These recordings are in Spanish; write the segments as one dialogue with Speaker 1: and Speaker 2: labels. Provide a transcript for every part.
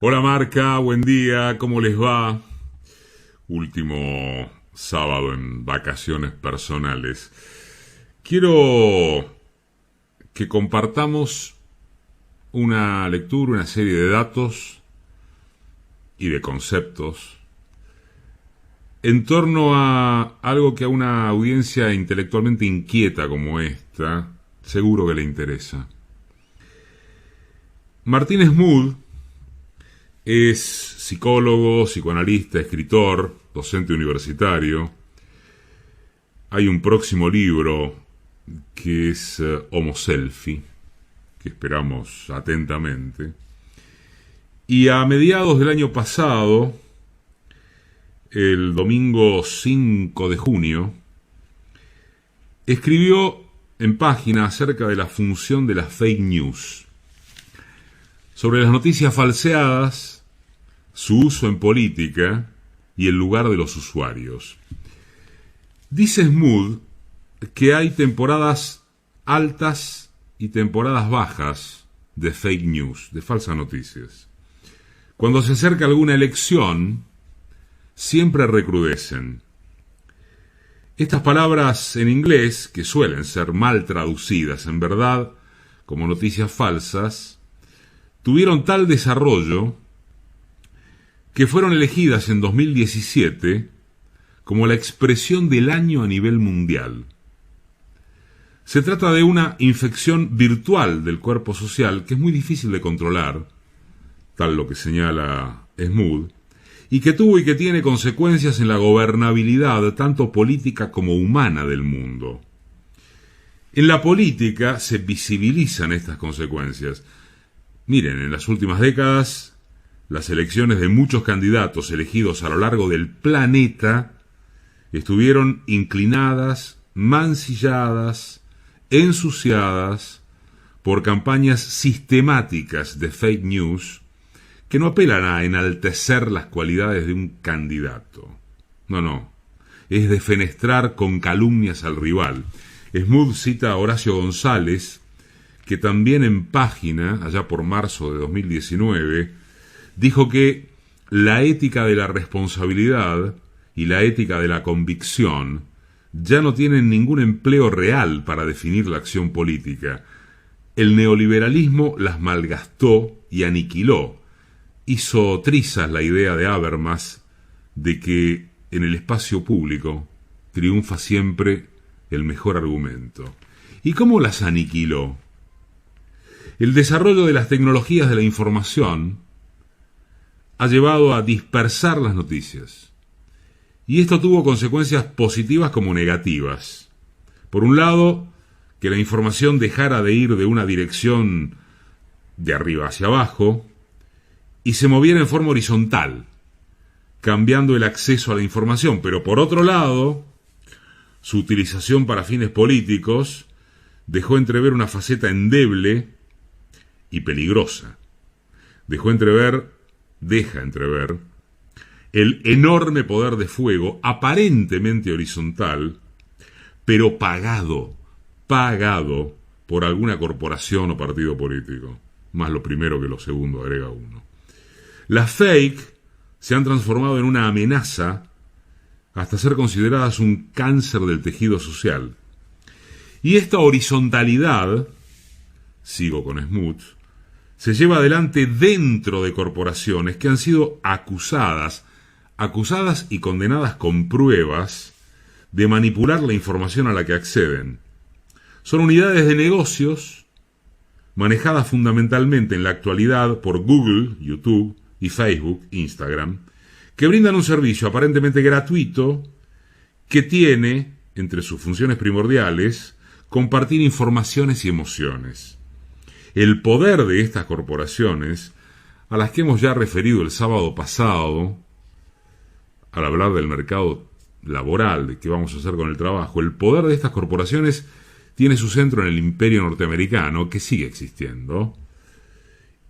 Speaker 1: Hola Marca, buen día, ¿cómo les va? Último sábado en vacaciones personales. Quiero que compartamos una lectura, una serie de datos y de conceptos en torno a algo que a una audiencia intelectualmente inquieta como esta, seguro que le interesa. Martín Smoot es psicólogo, psicoanalista, escritor, docente universitario. Hay un próximo libro que es Homo Selfie, que esperamos atentamente. Y a mediados del año pasado, el domingo 5 de junio, escribió en página acerca de la función de las fake news, sobre las noticias falseadas, su uso en política y el lugar de los usuarios. Dice Smoot que hay temporadas altas y temporadas bajas de fake news, de falsas noticias. Cuando se acerca alguna elección, siempre recrudecen. Estas palabras en inglés, que suelen ser mal traducidas en verdad como noticias falsas, tuvieron tal desarrollo que fueron elegidas en 2017 como la expresión del año a nivel mundial. Se trata de una infección virtual del cuerpo social que es muy difícil de controlar, tal lo que señala Smoot, y que tuvo y que tiene consecuencias en la gobernabilidad tanto política como humana del mundo. En la política se visibilizan estas consecuencias. Miren, en las últimas décadas, las elecciones de muchos candidatos elegidos a lo largo del planeta estuvieron inclinadas, mancilladas, ensuciadas por campañas sistemáticas de fake news que no apelan a enaltecer las cualidades de un candidato. No, es defenestrar con calumnias al rival. Smoot cita a Horacio González, que también en página, allá por marzo de 2019, dijo que la ética de la responsabilidad y la ética de la convicción ya no tienen ningún empleo real para definir la acción política. El neoliberalismo las malgastó y aniquiló. Hizo trizas la idea de Habermas de que en el espacio público triunfa siempre el mejor argumento. ¿Y cómo las aniquiló? El desarrollo de las tecnologías de la información ha llevado a dispersar las noticias. Y esto tuvo consecuencias positivas como negativas. Por un lado, que la información dejara de ir de una dirección de arriba hacia abajo y se moviera en forma horizontal, cambiando el acceso a la información. Pero por otro lado, su utilización para fines políticos dejó entrever una faceta endeble y peligrosa. Deja entrever el enorme poder de fuego, aparentemente horizontal, pero pagado por alguna corporación o partido político. Más lo primero que lo segundo, agrega uno. Las fake se han transformado en una amenaza hasta ser consideradas un cáncer del tejido social. Y esta horizontalidad, sigo con Smoot, se lleva adelante dentro de corporaciones que han sido acusadas y condenadas con pruebas de manipular la información a la que acceden. Son unidades de negocios manejadas fundamentalmente en la actualidad por Google, YouTube y Facebook, Instagram, que brindan un servicio aparentemente gratuito que tiene, entre sus funciones primordiales, compartir informaciones y emociones. El poder de estas corporaciones, a las que hemos ya referido el sábado pasado, al hablar del mercado laboral, de qué vamos a hacer con el trabajo, el poder de estas corporaciones tiene su centro en el imperio norteamericano, que sigue existiendo,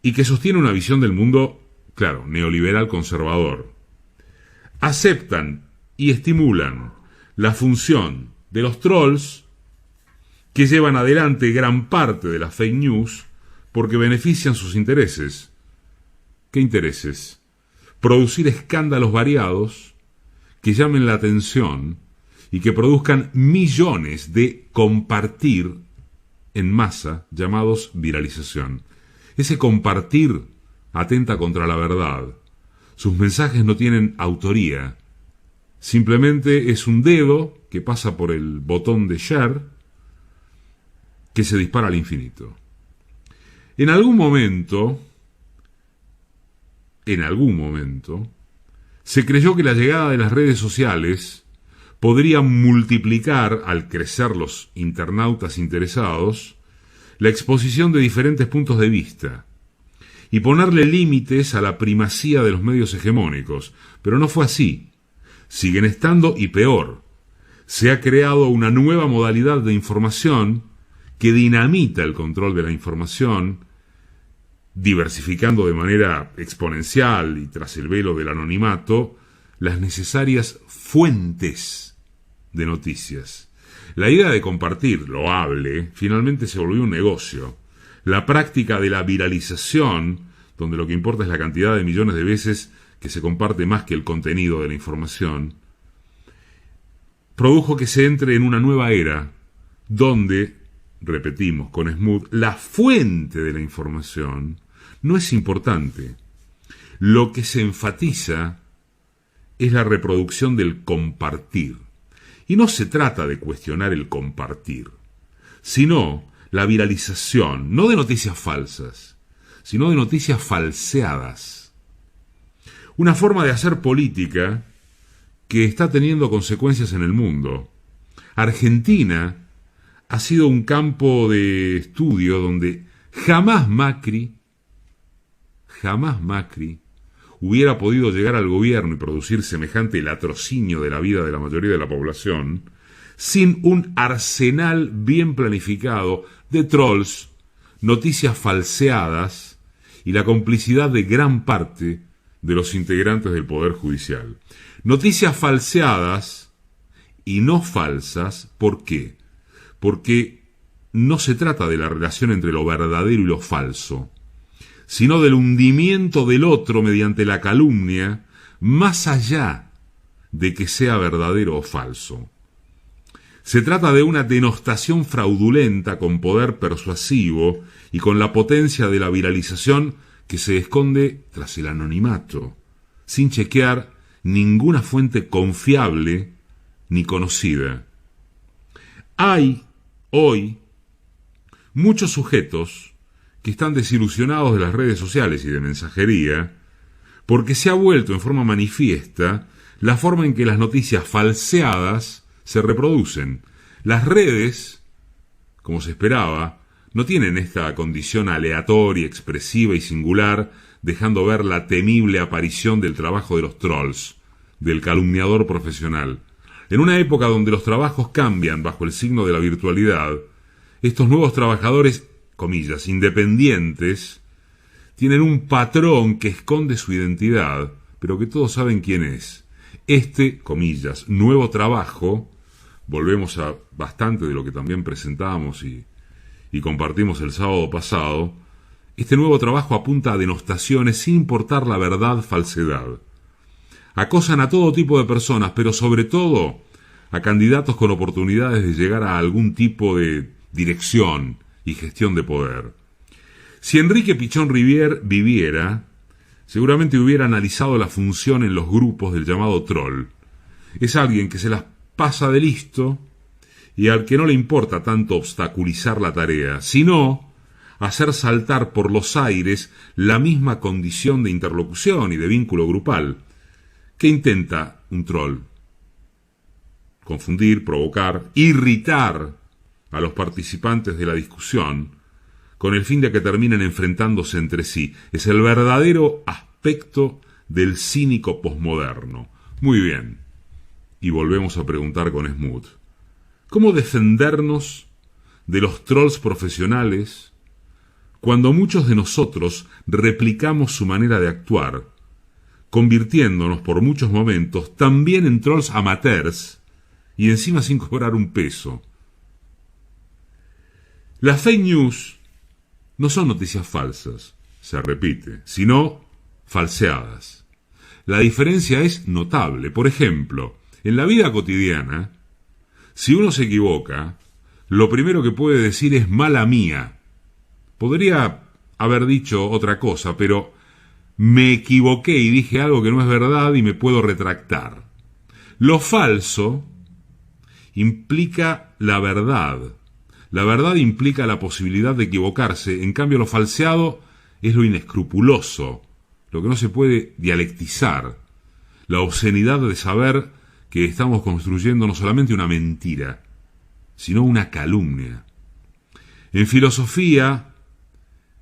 Speaker 1: y que sostiene una visión del mundo, claro, neoliberal conservador. Aceptan y estimulan la función de los trolls, que llevan adelante gran parte de las fake news porque benefician sus intereses. ¿Qué intereses? Producir escándalos variados que llamen la atención y que produzcan millones de compartir en masa llamados viralización. Ese compartir atenta contra la verdad. Sus mensajes no tienen autoría. Simplemente es un dedo que pasa por el botón de share que se dispara al infinito. En algún momento, se creyó que la llegada de las redes sociales podría multiplicar, al crecer los internautas interesados, la exposición de diferentes puntos de vista y ponerle límites a la primacía de los medios hegemónicos. Pero no fue así. Siguen estando y peor. Se ha creado una nueva modalidad de información que dinamita el control de la información, diversificando de manera exponencial y tras el velo del anonimato las necesarias fuentes de noticias. La idea de compartir loable finalmente se volvió un negocio. La práctica de la viralización, donde lo que importa es la cantidad de millones de veces que se comparte más que el contenido de la información, produjo que se entre en una nueva era, donde, repetimos con Smoot, la fuente de la información no es importante. Lo que se enfatiza es la reproducción del compartir. Y no se trata de cuestionar el compartir, sino la viralización, no de noticias falsas, sino de noticias falseadas. Una forma de hacer política que está teniendo consecuencias en el mundo. Argentina ha sido un campo de estudio donde jamás Macri hubiera podido llegar al gobierno y producir semejante latrocinio de la vida de la mayoría de la población sin un arsenal bien planificado de trolls, noticias falseadas y la complicidad de gran parte de los integrantes del Poder Judicial. Noticias falseadas y no falsas, ¿por qué? Porque no se trata de la relación entre lo verdadero y lo falso, sino del hundimiento del otro mediante la calumnia, más allá de que sea verdadero o falso. Se trata de una denostación fraudulenta con poder persuasivo y con la potencia de la viralización que se esconde tras el anonimato, sin chequear ninguna fuente confiable ni conocida. Hay, hoy, muchos sujetos que están desilusionados de las redes sociales y de mensajería, porque se ha vuelto en forma manifiesta la forma en que las noticias falseadas se reproducen. Las redes, como se esperaba, no tienen esta condición aleatoria, expresiva y singular, dejando ver la temible aparición del trabajo de los trolls, del calumniador profesional. En una época donde los trabajos cambian bajo el signo de la virtualidad, estos nuevos trabajadores, comillas, independientes, tienen un patrón que esconde su identidad, pero que todos saben quién es. Este, comillas, nuevo trabajo, volvemos a bastante de lo que también presentábamos y compartimos el sábado pasado, este nuevo trabajo apunta a denostaciones sin importar la verdad, falsedad. Acosan a todo tipo de personas, pero sobre todo a candidatos con oportunidades de llegar a algún tipo de dirección y gestión de poder. Si Enrique Pichón Rivière viviera, seguramente hubiera analizado la función en los grupos del llamado troll. Es alguien que se las pasa de listo y al que no le importa tanto obstaculizar la tarea, sino hacer saltar por los aires la misma condición de interlocución y de vínculo grupal. ¿Qué intenta un troll? Confundir, provocar, irritar a los participantes de la discusión con el fin de que terminen enfrentándose entre sí. Es el verdadero aspecto del cínico posmoderno. Muy bien. Y volvemos a preguntar con Smoot. ¿Cómo defendernos de los trolls profesionales cuando muchos de nosotros replicamos su manera de actuar, convirtiéndonos por muchos momentos también en trolls amateurs y encima sin cobrar un peso? Las fake news no son noticias falsas, se repite, sino falseadas. La diferencia es notable. Por ejemplo, en la vida cotidiana, si uno se equivoca, lo primero que puede decir es mala mía. Podría haber dicho otra cosa, pero me equivoqué y dije algo que no es verdad y me puedo retractar. Lo falso implica la verdad. La verdad implica la posibilidad de equivocarse. En cambio, lo falseado es lo inescrupuloso, lo que no se puede dialectizar. La obscenidad de saber que estamos construyendo no solamente una mentira, sino una calumnia. En filosofía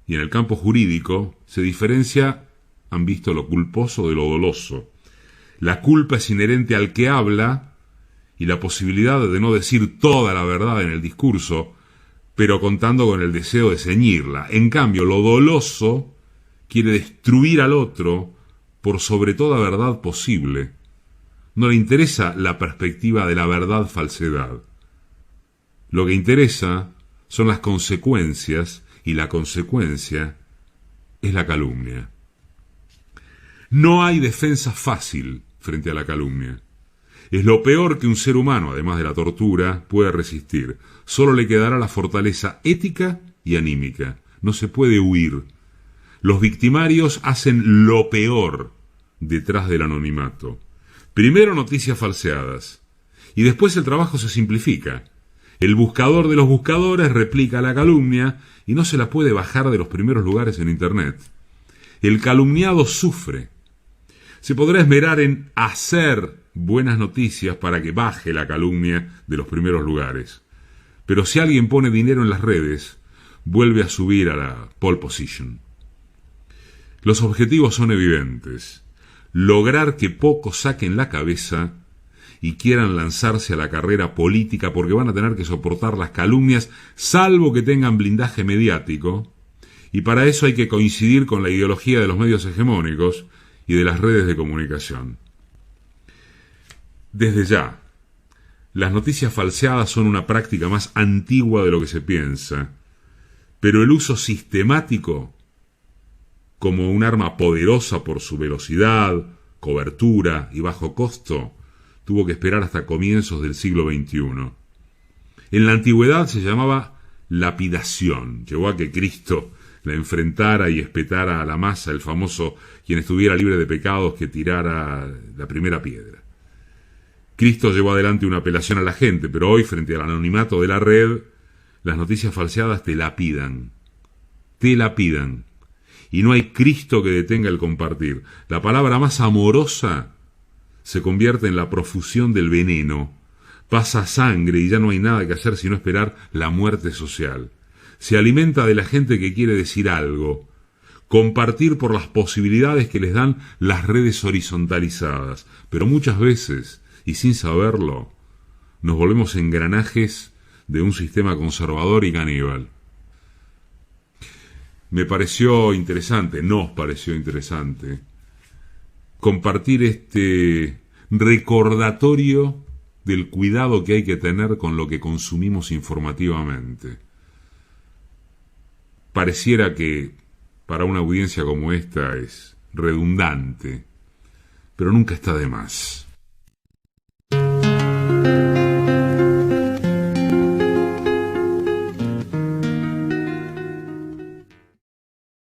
Speaker 1: y en el campo jurídico se diferencia, han visto, lo culposo de lo doloso. La culpa es inherente al que habla y la posibilidad de no decir toda la verdad en el discurso, pero contando con el deseo de ceñirla. En cambio, lo doloso quiere destruir al otro por sobre toda verdad posible. No le interesa la perspectiva de la verdad-falsedad. Lo que interesa son las consecuencias, y la consecuencia es la calumnia. No hay defensa fácil frente a la calumnia. Es lo peor que un ser humano, además de la tortura, puede resistir. Solo le quedará la fortaleza ética y anímica. No se puede huir. Los victimarios hacen lo peor detrás del anonimato. Primero noticias falseadas, y después el trabajo se simplifica. El buscador de los buscadores replica la calumnia y no se la puede bajar de los primeros lugares en Internet. El calumniado sufre. Se podrá esmerar en hacer buenas noticias para que baje la calumnia de los primeros lugares. Pero si alguien pone dinero en las redes, vuelve a subir a la pole position. Los objetivos son evidentes. Lograr que pocos saquen la cabeza y quieran lanzarse a la carrera política porque van a tener que soportar las calumnias, salvo que tengan blindaje mediático, y para eso hay que coincidir con la ideología de los medios hegemónicos y de las redes de comunicación. Desde ya, las noticias falseadas son una práctica más antigua de lo que se piensa, pero el uso sistemático como un arma poderosa por su velocidad, cobertura y bajo costo, tuvo que esperar hasta comienzos del siglo XXI. En la antigüedad se llamaba lapidación. Llegó a que Cristo la enfrentara y espetara a la masa, el famoso quien estuviera libre de pecados que tirara la primera piedra. Cristo llevó adelante una apelación a la gente, pero hoy, frente al anonimato de la red, las noticias falseadas te lapidan. Te lapidan. Y no hay Cristo que detenga el compartir. La palabra más amorosa se convierte en la profusión del veneno. Pasa sangre y ya no hay nada que hacer sino esperar la muerte social. Se alimenta de la gente que quiere decir algo. Compartir por las posibilidades que les dan las redes horizontalizadas. Pero muchas veces, y sin saberlo, nos volvemos engranajes de un sistema conservador y caníbal. Me pareció interesante, nos pareció interesante, compartir este recordatorio del cuidado que hay que tener con lo que consumimos informativamente. Pareciera que para una audiencia como esta es redundante, pero nunca está de más.